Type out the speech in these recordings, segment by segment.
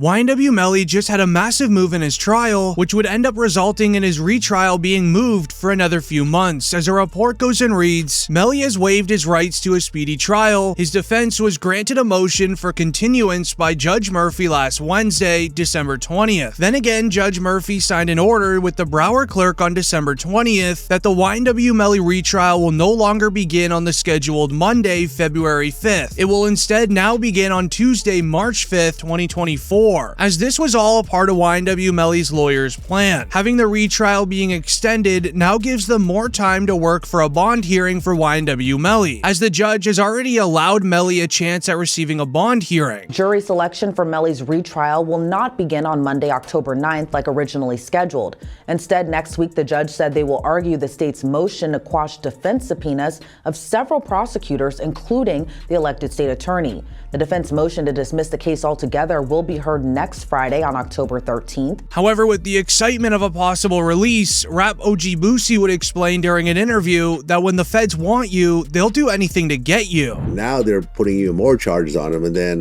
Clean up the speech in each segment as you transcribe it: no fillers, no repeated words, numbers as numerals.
YNW Melly just had a massive move in his trial, which would end up resulting in his retrial being moved for another few months. As a report goes and reads, Melly has waived his rights to a speedy trial. His defense was granted a motion for continuance by Judge Murphy last Wednesday, December 20th. Then again, Judge Murphy signed an order with the Broward clerk on December 20th that the YNW Melly retrial will no longer begin on the scheduled Monday, February 5th. It will instead now begin on Tuesday, March 5th, 2024. As this was all a part of YNW Melly's lawyer's plan. Having the retrial being extended now gives them more time to work for a bond hearing for YNW Melly, as the judge has already allowed Melly a chance at receiving a bond hearing. Jury selection for Melly's retrial will not begin on Monday, October 9th like originally scheduled. Instead, next week the judge said they will argue the state's motion to quash defense subpoenas of several prosecutors, including the elected state attorney. The defense motion to dismiss the case altogether will be heard next Friday on October 13th. However, with the excitement of a possible release, rap OG Boosie would explain during an interview that when the feds want you, they'll do anything to get you. Now they're putting even more charges on him, and then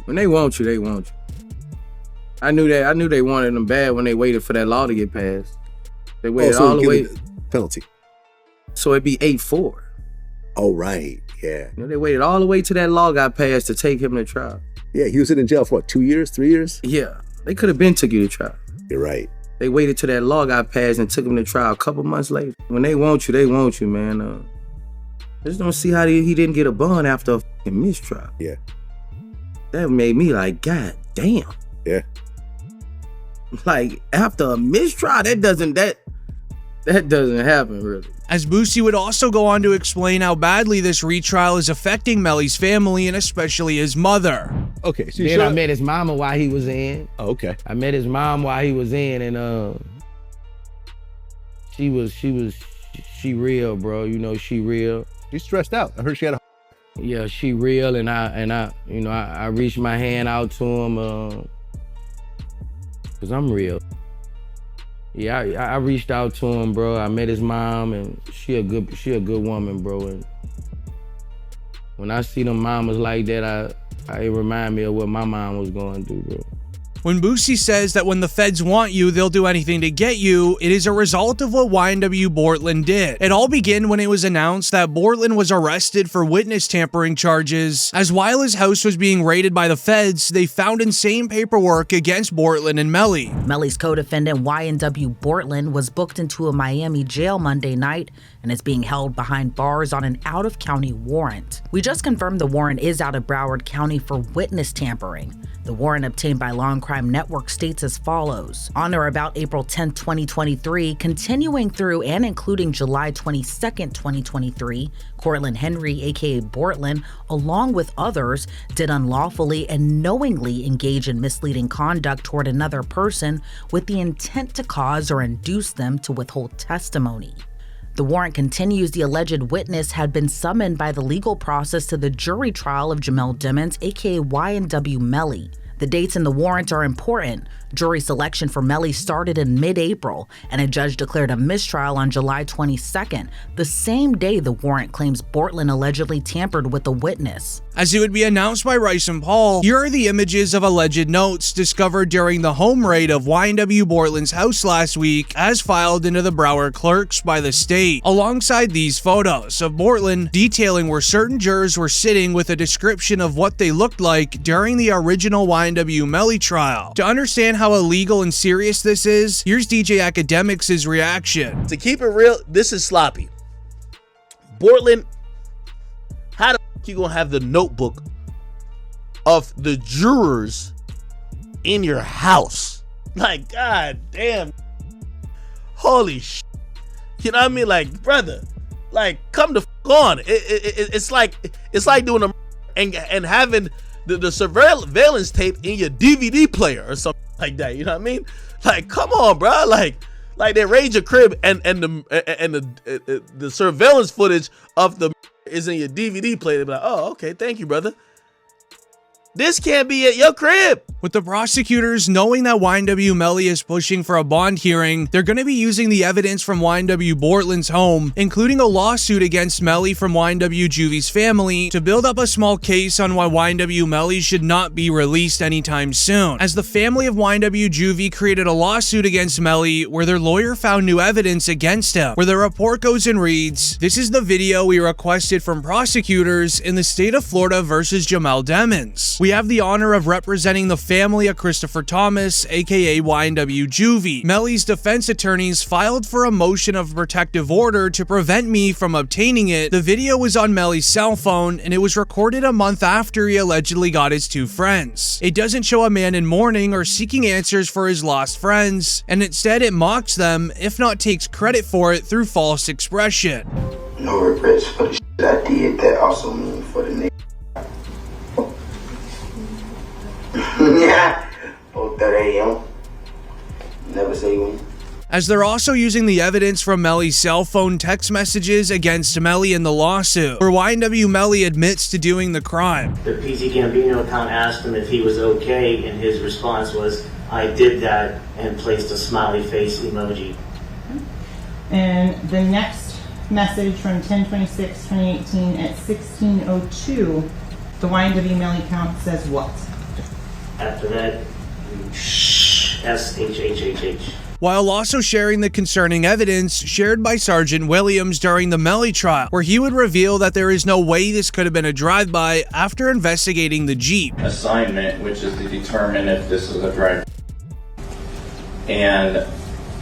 when they want you, they want you. I knew they wanted them bad when they waited for that law to get passed. They waited all the way. Penalty. So it'd be 8-4. Oh, right. Yeah. You know, they waited all the way till that law got passed to take him to trial. Yeah, he was in jail for what, 2 years, 3 years? Yeah, they could have been took you to trial. You're right. They waited till that law got passed and took him to trial a couple months later. When they want you, man. I just don't see how he didn't get a bond after a fucking mistrial. Yeah. That made me like, God damn. Yeah. Like, after a mistrial, that doesn't happen, really. As Boosie would also go on to explain how badly this retrial is affecting Melly's family and especially his mother. Okay, so then I met his mama while he was in. Oh, okay. I met his mom while he was in, and she real, bro. You know, she real. She's stressed out. I heard she had a. Yeah, she real, and I reached my hand out to him, cause I'm real. Yeah, I reached out to him, bro. I met his mom, and she a good woman, bro. And when I see them mamas like that, it remind me of what my mom was going through, bro. When Boosie says that when the feds want you, they'll do anything to get you, it is a result of what YNW Bortland did. It all began when it was announced that Bortland was arrested for witness tampering charges, as while his house was being raided by the feds, they found insane paperwork against Bortland and Melly. Melly's co-defendant YNW Bortland was booked into a Miami jail Monday night and is being held behind bars on an out-of-county warrant. We just confirmed the warrant is out of Broward County for witness tampering. The warrant obtained by Law and Crime Network states as follows. On or about April 10, 2023, continuing through and including July 22, 2023, Cortland Henry, aka Bortland, along with others, did unlawfully and knowingly engage in misleading conduct toward another person with the intent to cause or induce them to withhold testimony. The warrant continues the alleged witness had been summoned by the legal process to the jury trial of Jamel Dimmons, aka YNW Melly. The dates in the warrant are important. Jury selection for Melly started in mid-April, and a judge declared a mistrial on July 22nd, the same day the warrant claims Bortland allegedly tampered with the witness. As it would be announced by Rice and Paul, here are the images of alleged notes discovered during the home raid of YNW Bortland's house last week, as filed into the Broward clerks by the state, alongside these photos of Bortland detailing where certain jurors were sitting with a description of what they looked like during the original YNW Melly trial. To understand how illegal and serious this is, here's DJ Academics' reaction. To keep it real, this is sloppy. Bortland, how the f you gonna have the notebook of the jurors in your house? Like, god damn. Holy shit. You know what I mean? Like, brother, like, come the f on. It's like doing a and having the surveillance tape in your DVD player or something like that. You know what I mean? Like, come on, bro. Like they raid your crib and the surveillance footage of the is in your DVD player. They be like, oh, okay, thank you, brother. This can't be at your crib. With the prosecutors knowing that YNW Melly is pushing for a bond hearing, they're going to be using the evidence from YNW Bortland's home, including a lawsuit against Melly from YNW Juvie's family, to build up a small case on why YNW Melly should not be released anytime soon, as the family of YNW Juvie created a lawsuit against Melly where their lawyer found new evidence against him, where the report goes and reads, "This is the video we requested from prosecutors in the state of Florida versus Jamel Demons. We have the honor of representing the family of Christopher Thomas, aka YNW Juvie. Melly's defense attorneys filed for a motion of protective order to prevent me from obtaining it. The video was on Melly's cell phone, and it was recorded a month after he allegedly got his two friends. It doesn't show a man in mourning or seeking answers for his lost friends, and instead it mocks them, if not takes credit for it through false expression." No regrets for the shit I did. That also mean for the nigga. Yeah. 4:30 a.m. Never say when. As they're also using the evidence from Melly's cell phone text messages against Melly in the lawsuit, where YNW Melly admits to doing the crime. The PZ Gambino account asked him if he was okay, and his response was, "I did that," and placed a smiley face emoji. And the next message from 10/26/2018 at 16:02, the YNW Melly account says what? After that, SHHHH. While also sharing the concerning evidence shared by Sergeant Williams during the Melly trial, where he would reveal that there is no way this could have been a drive-by after investigating the Jeep. Assignment, which is to determine if this is a drive. And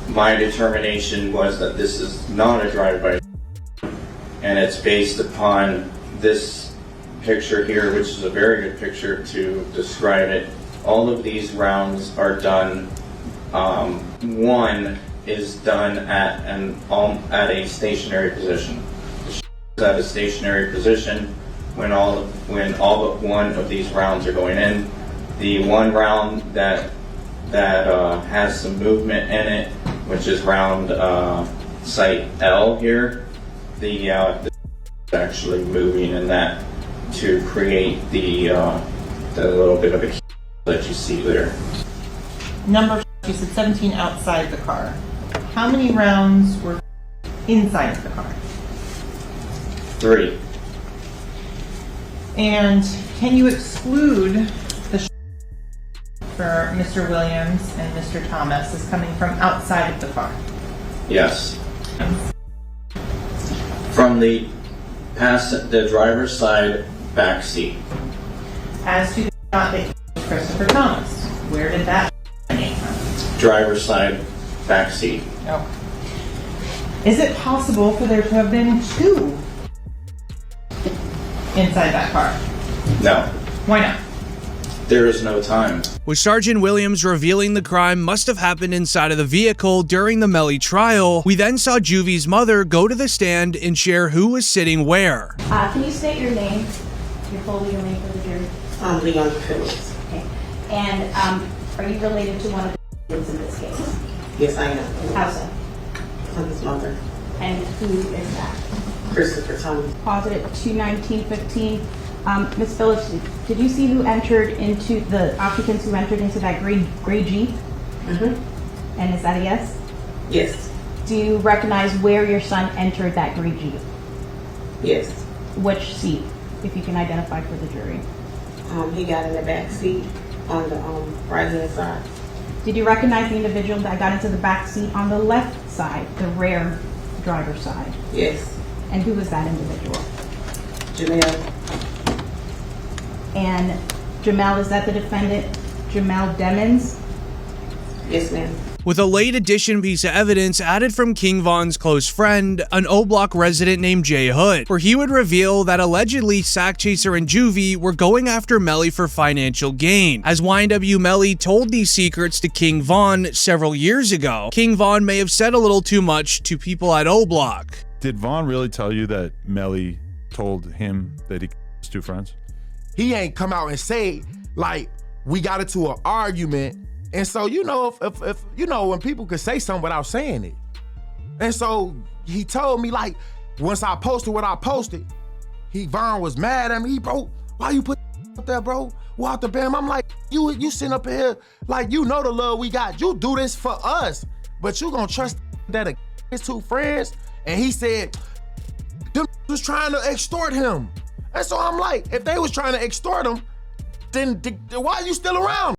my determination was that this is not a drive-by, and it's based upon this picture here, which is a very good picture to describe it. All of these rounds are done. One is done at a stationary position. The at a stationary position when all but one of these rounds are going in. The one round that has some movement in it, which is round site L here, the actually moving in that to create the little bit of a that you see there. Number, you said 17 outside the car. How many rounds were inside the car? 3. And can you exclude the for Mr. Williams and Mr. Thomas as coming from outside of the car? Yes. From the driver's side back seat. As to the shot that Christopher Thomas, where did that come from? Driver's side back seat. Oh. Is it possible for there to have been 2 inside that car? No. Why not? There is no time. With Sergeant Williams revealing the crime must have happened inside of the vehicle during the Melly trial, we then saw Juvie's mother go to the stand and share who was sitting where. Can you state your name, your full legal name for the jury? I'm Leon Phillips. Okay. And are you related to one of the victims in this case? Yes, I am. How so? I'm his mother. And who is that? Christopher Thomas. Positive 21915. Ms. Phillips, did you see who entered into the occupants who entered into that gray Jeep? Mm-hmm. And is that a yes? Yes. Do you recognize where your son entered that gray Jeep? Yes. Which seat, if you can identify for the jury? He got in the back seat on the right-hand side. Did you recognize the individual that got into the back seat on the left side, the rear driver's side? Yes. And who was that individual? Jamel. And Jamel, is that the defendant, Jamel Demons? Yes, ma'am. With a late addition piece of evidence added from King Von's close friend, an O-Block resident named Jay Hood, where he would reveal that allegedly Sack Chaser and Juvie were going after Melly for financial gain. As YNW Melly told these secrets to King Von several years ago, King Von may have said a little too much to people at O-Block. Did Von really tell you that Melly told him that he killed his 2 friends? He ain't come out and say, like, we got into an argument. And so, you know, if you know, when people could say something without saying it. And so he told me, like, once I posted what I posted, Von was mad at me. Bro, why you put out there, bro. Walk the bam. I'm like, you sitting up here like you know the love we got. You do this for us, but you gonna trust that his two friends? And he said, them was trying to extort him. And so I'm like, if they was trying to extort him, then why are you still around?